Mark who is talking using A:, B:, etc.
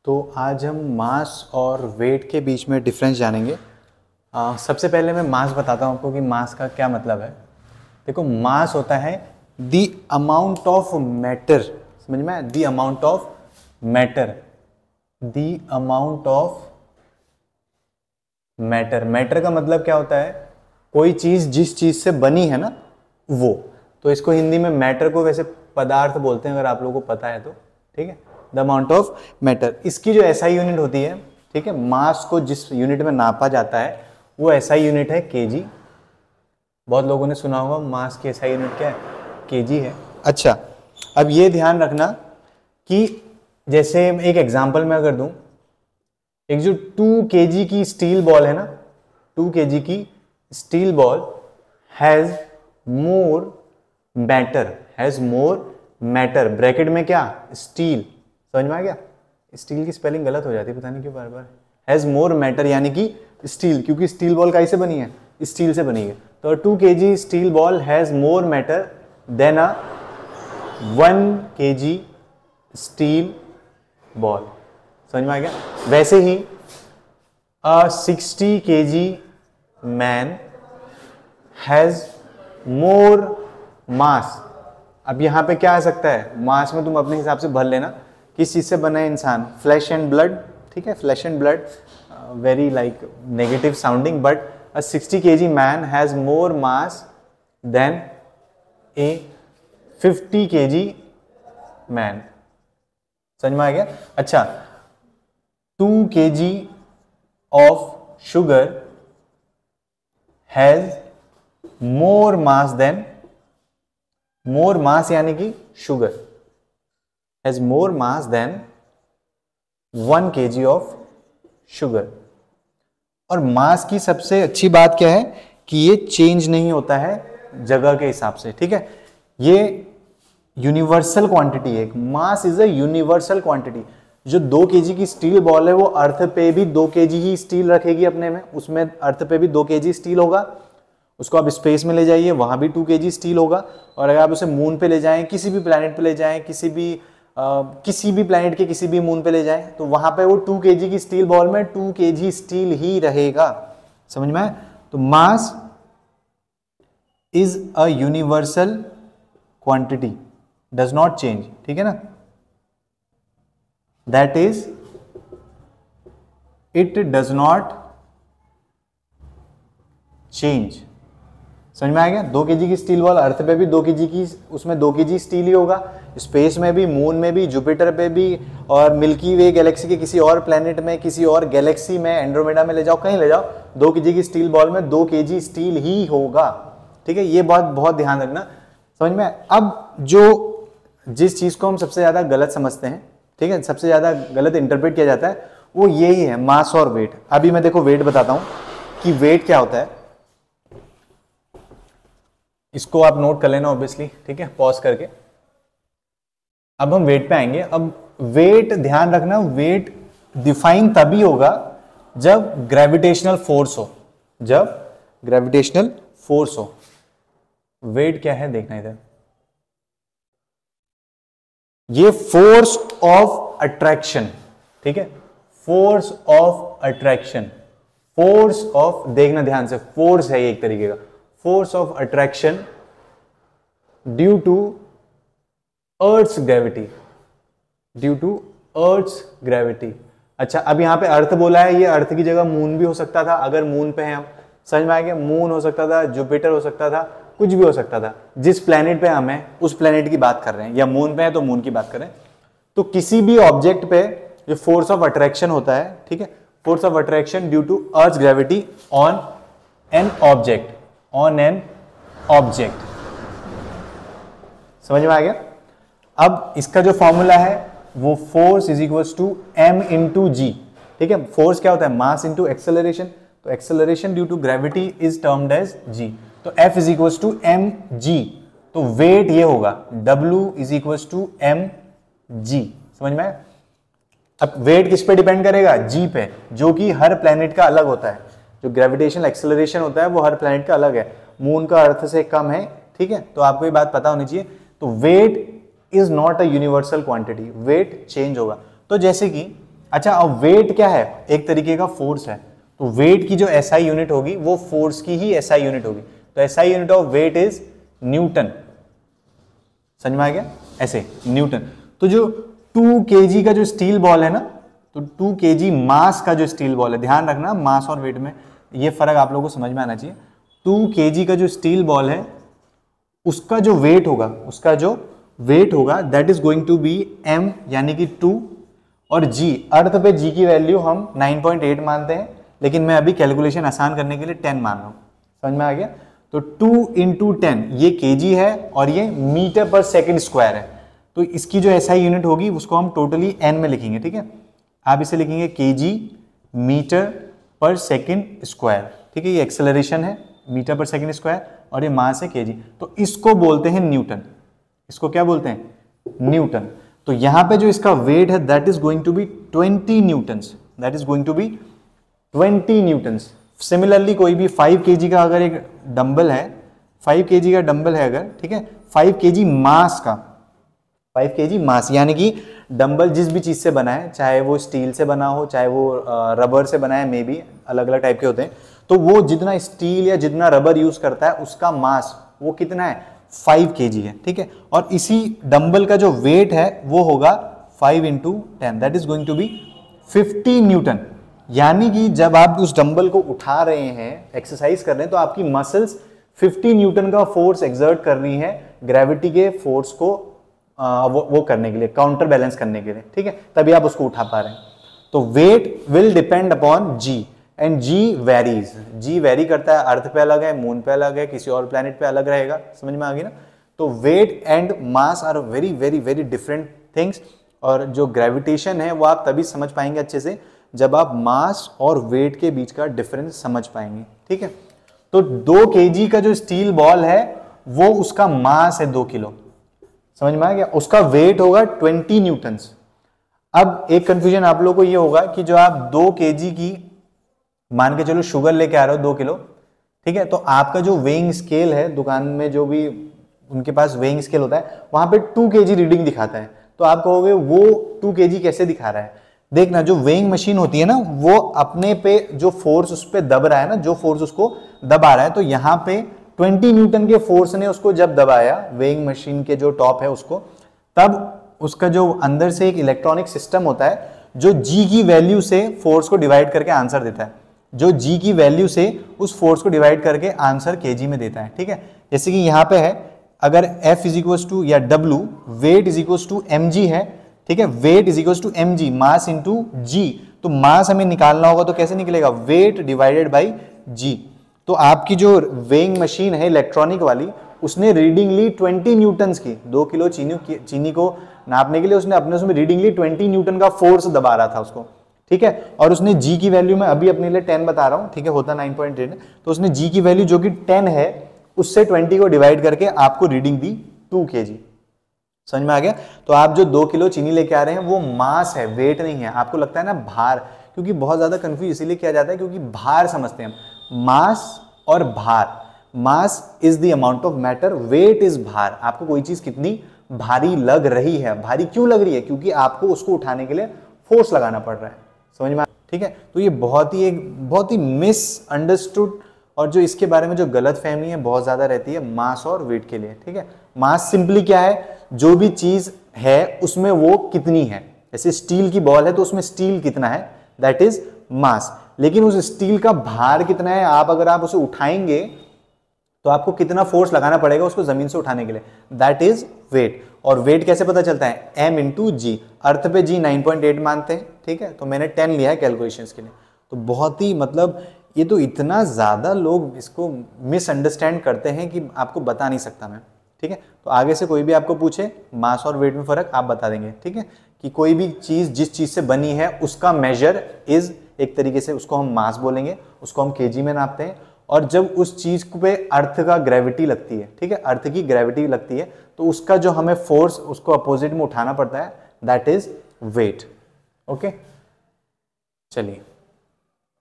A: तो आज हम मास और वेट के बीच में डिफरेंस जानेंगे। सबसे पहले मैं मास बताता हूँ आपको कि मास का क्या मतलब है। देखो, मास होता है द अमाउंट ऑफ मैटर, समझ में आया? The amount of matter, the amount of matter. Matter का मतलब क्या होता है? कोई चीज जिस चीज से बनी है ना वो, तो इसको हिंदी में मैटर को वैसे पदार्थ बोलते हैं, अगर आप लोगों को पता है तो। ठीक है, द अमाउंट ऑफ मैटर। इसकी जो एसआई यूनिट होती है, ठीक है, मास को जिस यूनिट में नापा जाता है वो एसआई यूनिट है केजी। बहुत लोगों ने सुना होगा मास की एसआई यूनिट क्या है? केजी है। अच्छा, अब ये ध्यान रखना कि जैसे एक एग्जांपल मैं अगर दूं, एक जो 2 केजी की स्टील बॉल है ना, 2 केजी की steel ball has more matter, has more matter, bracket में क्या? स्टील। समझ में आ गया? स्टील की स्पेलिंग गलत हो जाती है, पता नहीं क्यों बार बार। हैज मोर मैटर यानी कि स्टील, क्योंकि स्टील बॉल काई से बनी है? स्टील से बनी है। तो 2 KG steel ball has more matter than a 1 KG steel ball. समझ में आ गया? वैसे ही 60 KG man has more mass. अब यहां पे क्या आ सकता है? मास में तुम अपने हिसाब से भर लेना किस चीज से बना है इंसान। फ्लैश एंड ब्लड, ठीक है, flesh and blood, very like negative sounding, but a 60 KG man has more mass than a 50 kg man. समझ में आ गया? अच्छा, 2 kg of sugar has more mass than, more mass यानी कि sugar has more mass than 1 kg of sugar. और mass की सबसे अच्छी बात क्या है कि ये चेंज नहीं होता है जगह के हिसाब से। ठीक है, ये यूनिवर्सल क्वांटिटी है। Mass is a universal quantity. जो 2 केजी की स्टील बॉल है वो अर्थ पे भी 2 केजी ही स्टील रखेगी अपने में, उसमें अर्थ पे भी 2 केजी स्टील होगा। उसको आप स्पेस में ले जाइए, वहां भी 2 केजी स्टील होगा। और अगर आप उसे मून पे ले जाएं, किसी भी प्लैनेट पे ले जाएं, किसी भी प्लैनेट के किसी भी मून पे ले जाएं, तो वहां पे वो 2 केजी की स्टील बॉल में 2 केजी स्टील ही रहेगा। समझ में आए? तो mass is a universal quantity, does not change. ठीक है ना? That is, it does not change. समझ में आ गया? 2 केजी की स्टील बॉल अर्थ पे भी 2 केजी की, उसमें 2 केजी स्टील ही होगा। स्पेस में भी, मून में भी, जुपिटर पे भी, और मिल्की वे गैलेक्सी के किसी और प्लेनेट में, किसी और गैलेक्सी में, एंड्रोमेडा में ले जाओ, कहीं ले जाओ, 2 केजी की स्टील बॉल में 2 केजी स्टील ही होगा। ठीक है, ये बात बहुत ध्यान रखना। समझ में? अब जो जिस चीज को हम सबसे ज्यादा गलत समझते हैं, ठीक है, सबसे ज्यादा गलत इंटरप्रेट किया जाता है, वो यही है, मास और वेट। अभी मैं देखो वेट बताता हूं कि वेट क्या होता है। इसको आप नोट कर लेना ऑब्वियसली, ठीक है, पॉज करके। अब हम वेट पे आएंगे। अब वेट ध्यान रखना, वेट डिफाइन तभी होगा जब ग्रेविटेशनल फोर्स हो, जब ग्रेविटेशनल फोर्स हो। वेट क्या है देखना इधर, ये फोर्स ऑफ अट्रैक्शन, ठीक है, force of attraction, force of, देखना ध्यान से, फोर्स है ये एक तरीके का, force of attraction due to earth's gravity, due to earth's gravity. अच्छा, अब यहां पे अर्थ बोला है, ये अर्थ की जगह मून भी हो सकता था, अगर मून पे हैं हम। समझ में आ गया? मून हो सकता था, जुपिटर हो सकता था, कुछ भी हो सकता था। जिस प्लेनेट पे हम हैं उस प्लेनेट की बात कर रहे हैं, या मून पे है तो मून की बात कर रहे हैं। तो किसी भी ऑब्जेक्ट पे जो फोर्स ऑफ अट्रैक्शन होता है, ठीक है, force of attraction due to earth gravity on an object, on an object. समझ में आ गया? अब इसका जो फॉर्मूला है वो force is equal to m into g. ठीक है, फोर्स क्या होता है? Mass into acceleration. तो acceleration due to gravity is termed as g। तो F is equal to m g. तो वेट ये होगा W is equal to m g. समझ में आया? अब वेट किस पे डिपेंड करेगा? G पे, जो कि हर प्लेनेट का अलग होता है। जो ग्रेविटेशनल एक्सेलरेशन होता है वो हर प्लेनेट का अलग है, मून का अर्थ से कम है। ठीक है, तो आपको ये बात पता होनी चाहिए। तो weight is not a universal quantity, weight change होगा। तो जैसे कि अच्छा, अब वेट क्या है? एक तरीके का फोर्स है, तो वेट की जो एसआई यूनिट होगी वो फोर्स की ही एसआई यूनिट होगी, तो SI unit of weight is newton. समझ में आ गया? ऐसे न्यूटन। तो जो 2 kg का जो स्टील बॉल है ना, तो 2 kg मास का जो स्टील बॉल है, ध्यान रखना मास और वेट में ये फर्क आप लोगों को समझ में आना चाहिए। 2 kg का जो स्टील बॉल है उसका जो वेट होगा that is going to be m यानी कि 2, और g, अर्थ पे g की वैल्यू हम 9.8 मानते हैं, लेकिन मैं अभी कैलकुलेशन आसान करने के लिए 10 मान रहा हूं। समझ में आ गया? तो 2 × 10 ये kg है और ये मीटर पर सेकंड स्क्वायर है, तो इसकी जो एसआई यूनिट होगी उसको हम टोटली n में लिखेंगे। ठीक है, आप इसे लिखेंगे kg मीटर पर सेकंड स्क्वायर। ठीक है, ये एक्सेलरेशन है मीटर पर सेकंड स्क्वायर और ये मास है kg, तो इसको बोलते हैं न्यूटन। इसको क्या बोलते हैं? न्यूटन। तो यहां पे जो इसका वेट है that is going to be 20 newtons, that is going to be 20 newtons. Similarly कोई भी 5 kg का अगर एक डंबल है, 5 kg का डंबल है अगर, ठीक है, 5 kg मास का, 5 kg मास यानी कि डंबल जिस भी चीज से बना है, चाहे वो स्टील से बना हो, चाहे वो रबर से बना है, मे बी अलग अलग टाइप के होते हैं, तो वो जितना स्टील या जितना रबर यूज करता है उसका मास वो कितना है? 5 kg है। ठीक है, और इसी डंबल का जो वेट है वो होगा 5 × 10, that is going to be 50 newton. यानी कि जब आप उस डंबल को उठा रहे हैं, एक्सरसाइज कर रहे हैं, तो आपकी मसल्स 50 न्यूटन का फोर्स एक्सर्ट कर रही है ग्रेविटी के फोर्स को वो करने के लिए, काउंटर बैलेंस करने के लिए। ठीक है, तभी आप उसको उठा पा रहे हैं। तो weight will depend upon g, and g varies, g vary करता है, अर्थ पे अलग है, मून पे अलग है, किसी और प्लेनेट पे अलग रहेगा। समझ में आ गई ना? तो weight and mass are very very very different things, और जो ग्रेविटेशन है वो आप तभी समझ पाएंगे अच्छे से जब आप मास और वेट के बीच का डिफरेंस समझ पाएंगे। ठीक है, तो 2 kg का जो स्टील बॉल है वो उसका मास है 2 किलो। समझ में आ गया? उसका वेट होगा 20 न्यूटन्स। अब एक कंफ्यूजन आप लोगों को ये होगा कि जो आप 2 kg की मान के चलो शुगर लेके आ रहे हो 2 किलो, ठीक है, तो आपका जो वेइंग स्केल है, दुकान में जो भी उनके पास वेइंग स्केल होता है वहां पे 2 kg रीडिंग दिखाता है, तो आप कहोगे वो 2 kg कैसे दिखा रहा है? देखना, जो वेइंग मशीन होती है ना, वो अपने पे जो फोर्स उस पे दब रहा है ना, जो फोर्स उसको दबा रहा है, तो यहाँ पे 20 न्यूटन के फोर्स ने उसको जब दबाया, वेइंग मशीन के जो टॉप है उसको, तब उसका जो अंदर से एक इलेक्ट्रॉनिक सिस्टम होता है जो जी की वैल्यू से फोर्स को डिवाइड करके आंसर देता है, जो जी की वैल्यू से उस फोर्स को डिवाइड करके आंसर केजी में देता है। ठीक है, जैसे कि यहाँ पे है, अगर F इज इक्वल टू या W weight is equal to mg है, ठीक है, weight is equal to mg mass into g, तो मास हमें निकालना होगा तो कैसे निकलेगा? Weight divided by g. तो आपकी जो वेइंग मशीन है इलेक्ट्रॉनिक वाली, उसने रीडिंग ली 20 न्यूटन्स की, 2 किलो चीनी को नापने के लिए उसने अपने उसमें रीडिंग ली 20 न्यूटन का फोर्स दबा रहा था उसको। ठीक है, और उसने जी की वैल्यू में अभी अपने लिए 10 बता रहा हूं, ठीक है, होता 9.8, तो उसने जी की वैल्यू जो कि 10 है उससे 20 को डिवाइड करके आपको रीडिंग दी 2 kg। समझ में आ गया? तो आप जो 2 किलो चीनी लेके आ रहे हैं वो मास है, वेट नहीं है। आपको लगता है ना भार, क्योंकि बहुत ज्यादा कंफ्यूज इसीलिए किया जाता है क्योंकि भार समझते हैं हम, मास और भार। Mass is the amount of matter, weight is भार। आपको कोई चीज कितनी भारी लग रही है, भारी क्यों लग रही है? क्योंकि आपको उसको उठाने के लिए फोर्स लगाना पड़ रहा है। समझ में? ठीक है, तो ये बहुत ही मिसअंडरस्टूड, और जो इसके बारे में जो गलत फहमी है बहुत ज्यादा रहती है मास और वेट के लिए। ठीक है, मास सिंपली क्या है? जो भी चीज है उसमें वो कितनी है। जैसे स्टील की बॉल है तो उसमें स्टील कितना है, दैट इज मास। लेकिन उस स्टील का भार कितना है, अगर आप उसे उठाएंगे तो आपको कितना फोर्स लगाना पड़ेगा उसको जमीन से उठाने के लिए, दैट इज वेट। और वेट कैसे पता चलता है? m इंटू जी। अर्थ पे जी 9.8 मानते हैं, ठीक है, तो मैंने 10 लिया है कैलकुलेशंस के लिए। तो बहुत ही ये तो इतना ज़्यादा लोग इसको मिसअंडरस्टैंड करते हैं कि आपको बता नहीं सकता मैं। ठीक है, तो आगे से कोई भी आपको पूछे मास और वेट में फ़र्क, आप बता देंगे। ठीक है, कि कोई भी चीज़ जिस चीज़ से बनी है उसका मेजर इज, एक तरीके से उसको हम मास बोलेंगे, उसको हम केजी में नापते हैं। और जब उस चीज़ पे अर्थ का ग्रेविटी लगती है, ठीक है, अर्थ की ग्रेविटी लगती है, तो उसका जो हमें फोर्स उसको अपोजिट में उठाना पड़ता है, दैट इज वेट। ओके, चलिए।